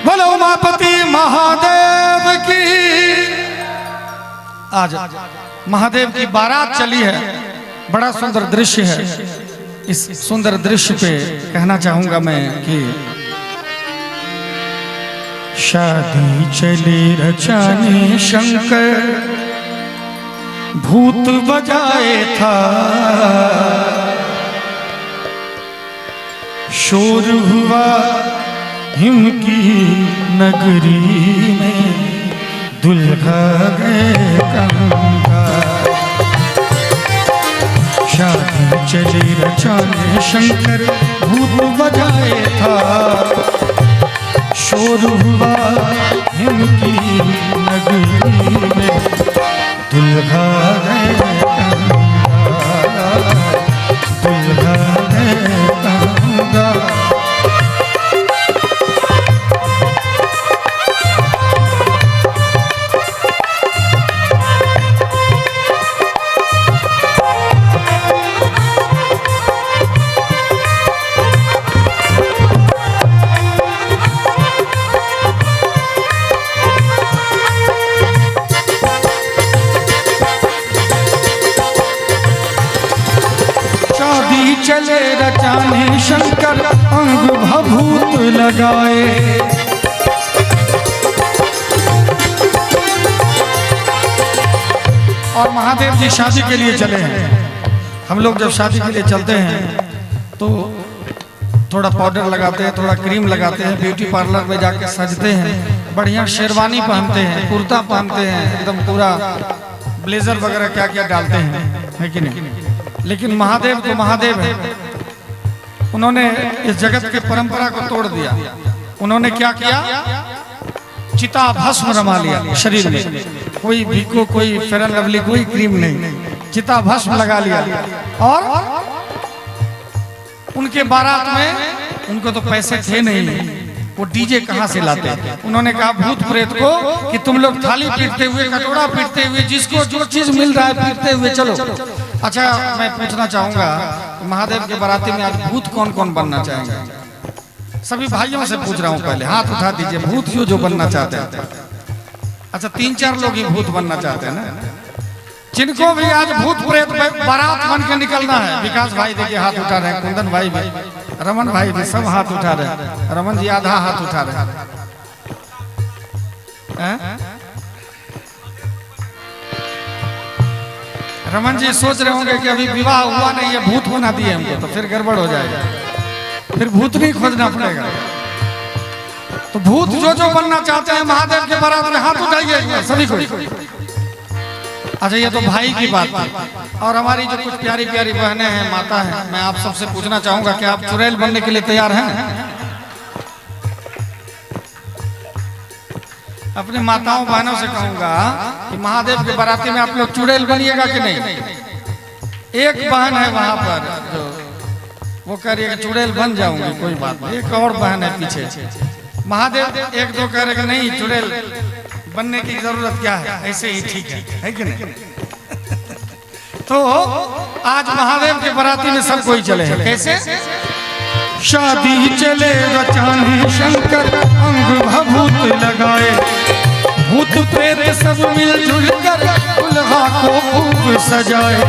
बोलो उमापति महादेव की। आज महादेव की बारात चली है, बड़ा सुंदर दृश्य है। इस सुंदर दृश्य पे कहना चाहूंगा मैं कि शादी चली रचाने शंकर भूत बजाए था, शोर हुआ हिम की नगरी में, दुल्हा गए गंगा। शादी चली रचाने शंकर भूत बजाए था, शोर हुआ हिम की नगरी में, दुल्हा गए गंगा, दुल्हा गए गंगा। चले रचाने शंकर अंग भभूत लगाए, और महादेव जी शादी के लिए चले हैं। हम लोग जब शादी के लिए चलते हैं तो थोड़ा पाउडर लगाते हैं, थोड़ा क्रीम लगाते हैं, ब्यूटी पार्लर में जाके सजते हैं, बढ़िया शेरवानी पहनते हैं, कुर्ता पहनते हैं, एकदम पूरा ब्लेजर वगैरह क्या क्या डालते हैं, है कि नहीं। लेकिन महादेव तो महादेव है, उन्होंने इस जगत के परंपरा को तोड़ दिया। उन्होंने क्या किया, चिता भस्म रमा लिया शरीर में, कोई भिको, कोई फेयर एंड लवली, कोई क्रीम नहीं, चिता भस्म लगा लिया। और उनके बारात में उनको तो पैसे थे नहीं, वो डीजे कहाँ से लाते। उन्होंने कहा भूत प्रेत को कि तुम लोग थाली पीटते हुए, कटोरा पीटते हुए, जिसको जो चीज मिल रहा है पीटते हुए चलो। अच्छा, मैं पूछना चाहूंगा महादेव के बाराती में आज भूत कौन कौन बनना चाहेंगे? सभी भाइयों से पूछ रहा हूँ, पहले हाथ उठा दीजिए भूत जो बनना चाहते हैं। अच्छा, 3-4 लोग ही भूत बनना चाहते हैं ना। जिनको भी आज भूत प्रेत बारात बन के निकलना है, विकास भाई देखिए हाथ उठा रहे हैं, कुंदन भाई भी, रमन भाई भी, सब हाथ उठा रहे हैं। रमन जी आधा हाथ उठा रहे हैं। रमन जी सोच रहे होंगे कि अभी विवाह हुआ नहीं है, भूत बना दिए हमको, तो फिर गड़बड़ हो जाएगा, फिर भूत नहीं खोजना पड़ेगा। तो भूत जो बनना चाहते हैं महादेव के बारात में हाथ उठाइए सभी को। अच्छा, ये तो भाई की बात थी। और हमारी जो कुछ प्यारी प्यारी बहनें हैं, माता हैं, मैं आप सबसे पूछना चाहूंगा कि आप चुड़ैल बनने के लिए तैयार हैं? अपने माताओं बहनों से कहूंगा कि महादेव के बाराती में आप लोग चुड़ैल बनिएगा कि नहीं। एक बहन है वहां पर जो वो कह रही है कि चुड़ैल बन जाऊंगी, कोई बात नहीं। एक और बहन है पीछे, महादेव 1-2 कह रहे कि नहीं चुड़ैल बनने की जरूरत क्या है, ऐसे ही ठीक है कि नहीं। तो आज महादेव के बाराती में सब कोई चले हैं, कैसे? शादी चले रचाने शंकर अंग भभूत लगाए, भूत प्रेत सब मिलजुल कर दुल्हा को खूब सजाए।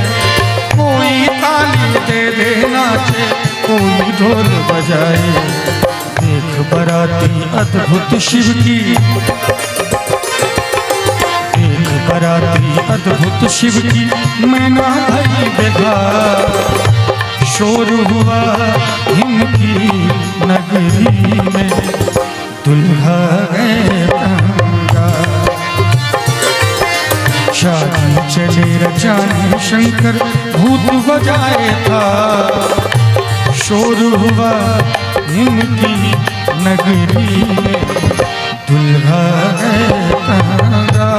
कोई ताली दे दे नाचे, कोई ढोल बजाए, देख बाराती अद्भुत शिव की, देख बाराती अद्भुत शिव की, मैना भई बेघर, शोर हुआ हिम की नगरी में, दुल्हा गए गंगा। शादी चले रचाने शंकर भूत बजाए था, शोर हुआ हिम की नगरी में, दुल्हा गए गंगा।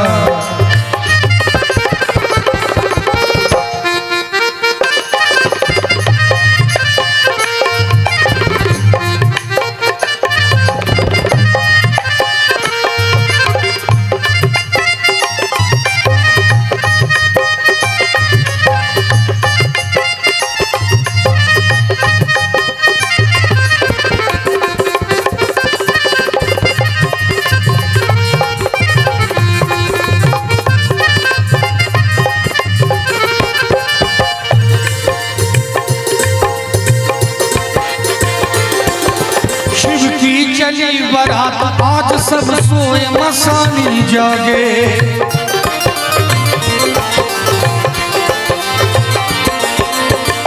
चली बारात आज सब सोए मसानी जागे।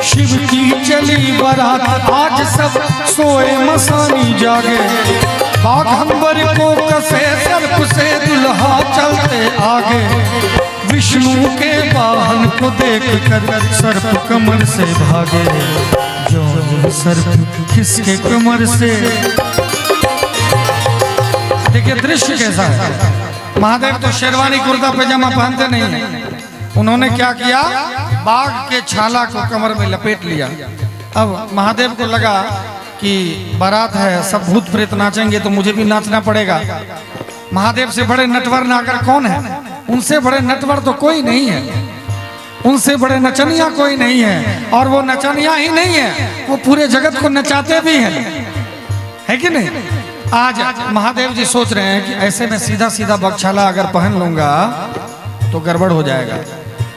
शिव की चली बारात आज सब सोए मसानी जागे। बाघंबर को कसे सर्प से दुल्हा चलते आगे। विष्णु के वाहन को देख कर सर्प कमर से भागे। जो सर्प खिसके कमर से। देखिए दृश्य कैसा है। महादेव तो शेरवानी कुर्ता पैजामा पहनते नहीं है। उन्होंने क्या किया, बाघ के छाला को कमर में लपेट लिया। अब महादेव को लगा कि बारात है, सब भूत प्रेत नाचेंगे तो मुझे भी नाचना पड़ेगा। महादेव से बड़े नटवर नागर कौन है? उनसे बड़े नटवर तो कोई नहीं है, उनसे बड़े नचनिया कोई नहीं है। और वो नचनिया ही नहीं है, वो पूरे जगत को नचाते भी हैं, है कि नहीं? आज महादेव जी सोच रहे हैं कि ऐसे में सीधा सीधा बगछाला अगर पहन लूंगा तो गड़बड़ हो जाएगा।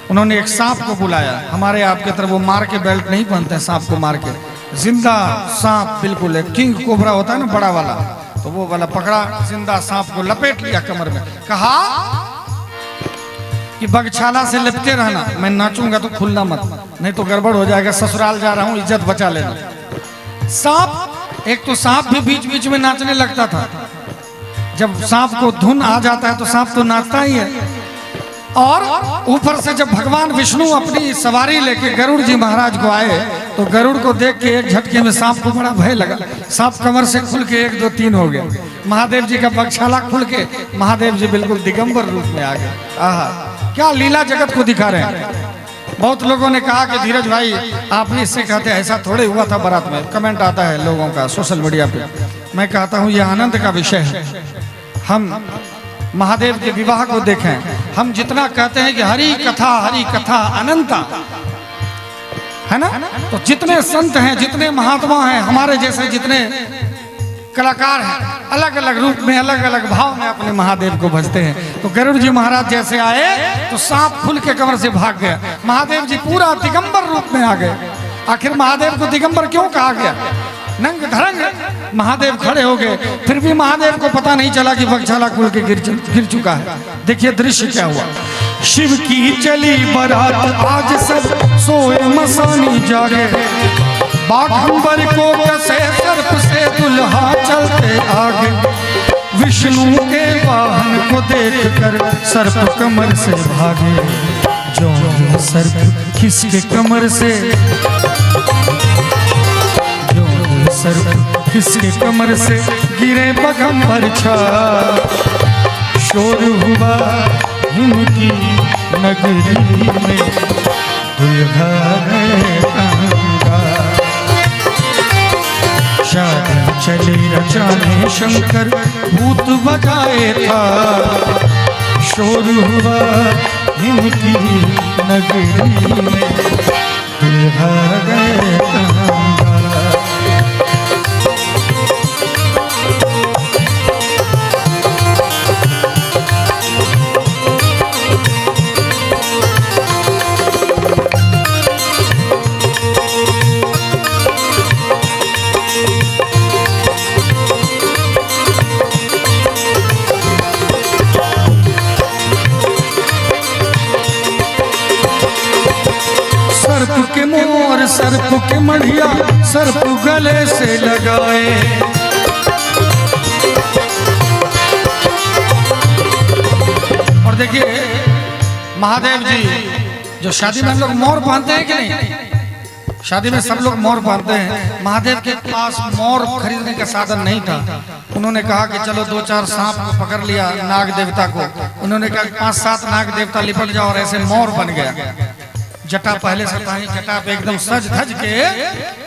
उन्होंने एक सांप को बुलाया। हमारे आपके तरफ वो मार के बेल्ट नहीं पहनते, सांप को मार के, जिंदा सांप बिल्कुल एक किंग कोबरा होता है ना बड़ा वाला, तो वो वाला पकड़ा, जिंदा सांप को लपेट लिया कमर में। कहा कि बगछाला से लिपटे रहना, मैं नाचूंगा तो खुलना मत, नहीं तो गड़बड़ हो जाएगा, ससुराल जा रहा हूं, इज्जत बचा लेना। सांप, एक तो सांप भी बीच बीच में नाचने लगता था। जब सांप को धुन आ जाता है तो सांप तो नाचता ही है। और ऊपर से जब भगवान विष्णु अपनी सवारी लेके गरुड़ जी महाराज को आए तो गरुड़ को देख के एक झटके में सांप को बड़ा भय लगा। सांप कमर से खुल के 1 2 3 हो गया। महादेव जी का बगछाला खुल के महादेव जी बिल्कुल दिगंबर रूप में आ गए। आहा, क्या लीला जगत को दिखा रहे हैं। बहुत लोगों ने कहा कि धीरज भाई आपने इससे कहते ऐसा थोड़े हुआ था बारात में। कमेंट आता है लोगों का सोशल मीडिया पे। मैं कहता हूँ यह आनंद का विषय है। हम महादेव के विवाह को देखें, हम जितना कहते हैं कि हरि कथा अनंता, है ना, तो जितने संत हैं, जितने महात्मा हैं, हमारे जैसे जितने कलाकार हैं, अलग अलग रूप में, अलग अलग भाव में अपने महादेव को भजते हैं। तो गरुड़ जी महाराज जैसे आए तो सांप खुल के कमर से भाग गया। महादेव जी पूरा दिगंबर रूप में आ गए। आखिर महादेव को दिगंबर क्यों कहा गया? नंग धड़ंग महादेव खड़े हो गए, फिर भी महादेव को पता नहीं चला कि बगछाला खुल के गिर चुका है। देखिए दृश्य क्या हुआ। शिव की चली बारात आज सब सोए मसानी जागे। बाघंबर को कसे सर्प से दुल्हा चलते आगे। विष्णु के वाहन को देख कर सर्प कमर से भागे। जो सर्प खिसके कमर से, सर्प खिसके कमर से गिरे बगंबर छा। शोर हुआ हिमकी नगरी में, दुल्हा गंगा। शादी चली रचाने शंकर भूत बजाए था। शोर हुआ हिमकी नगरी में, दुल्हा गंगा। सर्प के मढ़िया सर्प गले से लगाए। और देखिए महादेव जी, जो शादी में हम लोग मोर पहनते हैं कि नहीं? शादी में सब लोग मोर पहनते हैं। महादेव के पास मोर खरीदने का साधन नहीं था। उन्होंने कहा कि चलो 2-4 सांप को पकड़ लिया, नाग देवता को। उन्होंने कहा 5-7 नाग देवता लिपट जाओ, और ऐसे मोर बन गया। जटा पहले से था, जटा पे एकदम सज धज के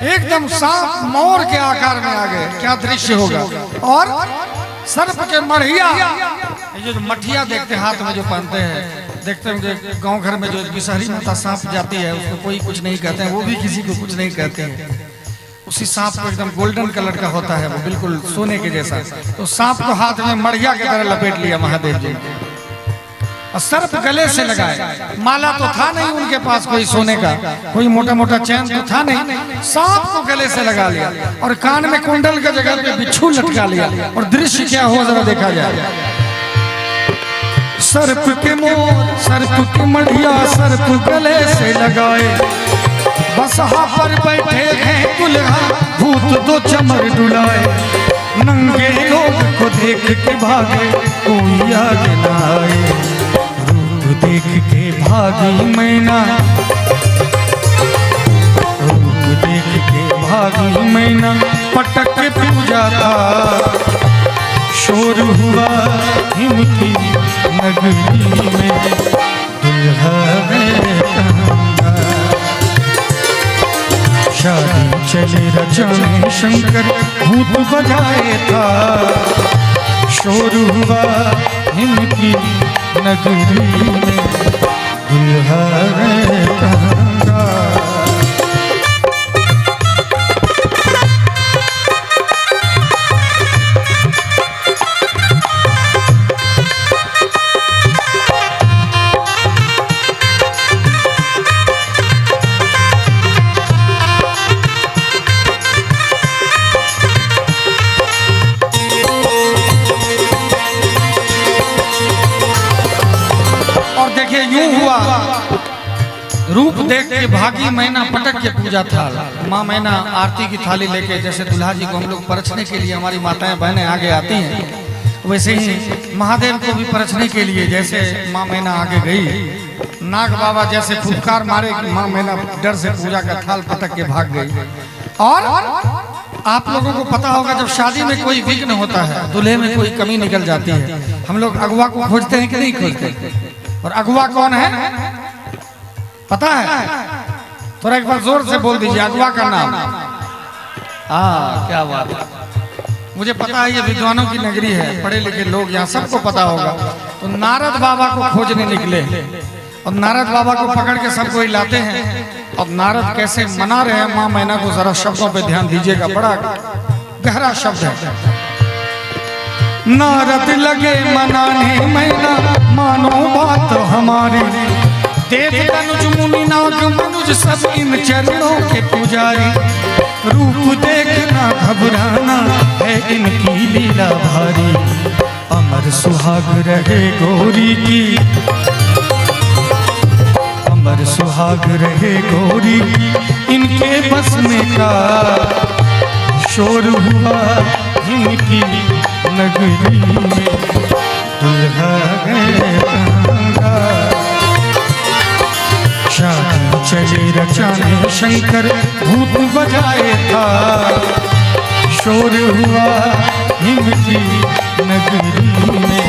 एकदम सांप मोर के आकार में आ गए। क्या दृश्य होगा। और सर्प के मढ़िया, ये जो मठिया देखते हाथ में जो पहनते हैं, देखते हैं गांव घर में जो विषहरी माता सांप जाती है उसको कोई कुछ नहीं कहते हैं, वो भी किसी को कुछ नहीं कहते हैं। उसी सांप को एकदम गोल्डन कलर का होता है, वो बिल्कुल सोने के जैसा। तो सांप को हाथ में मढ़िया की तरह लपेट लिया महादेव जी। और सर्प गले से लगाए। माला तो था नहीं उनके पास कोई सोने का, कोई मोटा मोटा चैन तो था नहीं, सांप को गले से लगा लिया और कान में कुंडल का जगह पे बिच्छू लटका लिया। और दृश्य क्या हुआ जरा देखा जाए। सर्प के मोर सर्प के मढ़िया सर्प गले से लगाए, बसहा पर बैठे हैं दुल्हा भूत दो चमर डुलाए। नंगे लोग को देख के भागे कोई आगे न आए, रूप देख के भागी मैना, रूप देख के भागी मैना। पटक के पूजा था शोर हुआ हिम की नगरी में, दुल्हा कहूँगा। शादी चले रचाने शंकर भूत बजाए था, शोर हुआ हिम की नगरी में, दुल्हा कहूँगा। रूप देख के भागी मैना पटक के पूजा थाल। माँ मैना आरती की थाली लेके, जैसे दुल्हा जी को हम लोग परछने के लिए हमारी माताएं बहनें आगे आती हैं, वैसे ही महादेव को भी परछने के लिए जैसे माँ मैना आगे गई, नाग बाबा जैसे फुफकार मारे कि माँ मैना डर से पूजा का थाल पटक के भाग गई। और आप लोगों को पता होगा जब शादी में कोई विघ्न होता है, दूल्हे में कोई कमी निकल जाती है, हम लोग अगुआ को खोजते हैं कि नहीं खोजते? और अगुआ कौन है पता है? थोड़ा एक बार जोर से बोल दीजिए अगुआ का नाम। हाँ क्या बात है, मुझे पता है ये विद्वानों की नगरी है, पढ़े लिखे लोग यहाँ सबको पता होगा। तो नारद बाबा को खोजने निकले और नारद बाबा को पकड़ के सबको लाते हैं। और नारद कैसे मना रहे हैं माँ मैना को, जरा शब्दों पे ध्यान दीजिएगा, बड़ा गहरा शब्द है। नारद लगे मनाने मैना मानो बात हमारी, देव तनुज मुनि नाग मनुज सब इन चरणों के पुजारी। रूप देखना घबराना है इनकी लीला भारी, अमर सुहाग रहे गौरी की, अमर सुहाग रहे गौरी की, इनके बस में का शोर हुआ इनकी नगरी में, दुल्हा कहूँगा। शादी चले रचाने शंकर भूत बजाए था, शोर हुआ हिम की नगरी में,